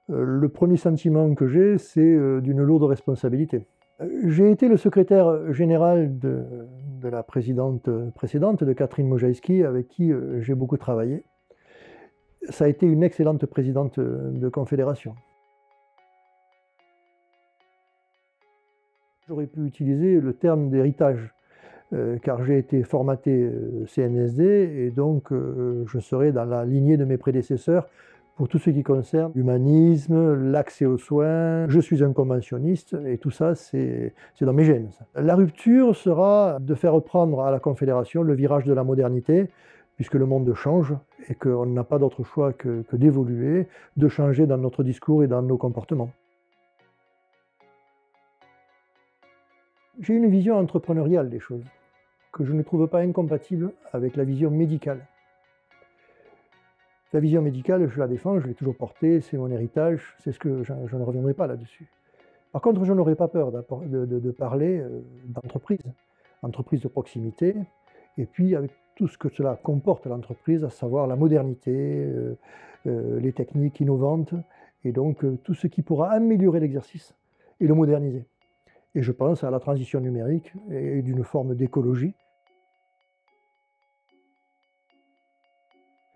Le premier sentiment que j'ai, c'est d'une lourde responsabilité. J'ai été le secrétaire général de la présidente précédente, de Catherine Mojaïski, avec qui j'ai beaucoup travaillé. Ça a été une excellente présidente de confédération. J'aurais pu utiliser le terme d'héritage, car j'ai été formaté CNSD et donc je serai dans la lignée de mes prédécesseurs pour tout ce qui concerne l'humanisme, l'accès aux soins. Je suis un conventionniste et tout ça, c'est dans mes gènes. Ça. La rupture sera de faire prendre à la Confédération le virage de la modernité, puisque le monde change et qu'on n'a pas d'autre choix que d'évoluer, de changer dans notre discours et dans nos comportements. J'ai une vision entrepreneuriale des choses, que je ne trouve pas incompatible avec la vision médicale. La vision médicale, je la défends, je l'ai toujours portée, c'est mon héritage, c'est ce que je ne reviendrai pas là-dessus. Par contre, je n'aurais pas peur de parler d'entreprise, entreprise de proximité, et puis avec tout ce que cela comporte l'entreprise, à savoir la modernité, les techniques innovantes, et donc tout ce qui pourra améliorer l'exercice et le moderniser. Et je pense à la transition numérique et d'une forme d'écologie.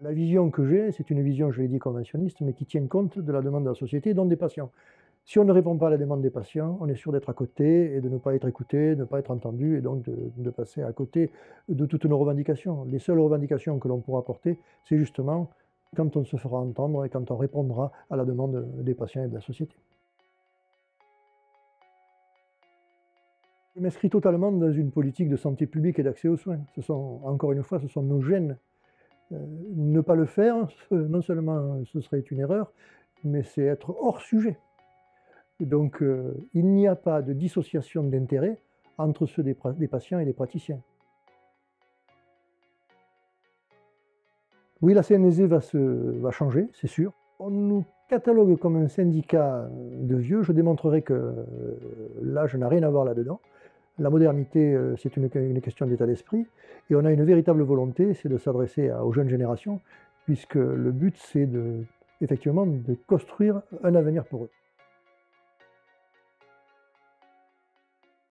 La vision que j'ai, c'est une vision, je l'ai dit, conventionniste, mais qui tient compte de la demande de la société, dont des patients. Si on ne répond pas à la demande des patients, on est sûr d'être à côté et de ne pas être écouté, de ne pas être entendu, et donc de passer à côté de toutes nos revendications. Les seules revendications que l'on pourra porter, c'est justement quand on se fera entendre et quand on répondra à la demande des patients et de la société. Je m'inscris totalement dans une politique de santé publique et d'accès aux soins. Encore une fois, ce sont nos gènes. Ne pas le faire, non seulement ce serait une erreur, mais c'est être hors sujet. Donc il n'y a pas de dissociation d'intérêt entre ceux des patients et des praticiens. Oui, la CNSD va changer, c'est sûr. On nous catalogue comme un syndicat de vieux, je démontrerai que l'âge n'a rien à voir là-dedans. La modernité, c'est une question d'état d'esprit, et on a une véritable volonté, c'est de s'adresser aux jeunes générations, puisque le but, c'est effectivement de construire un avenir pour eux.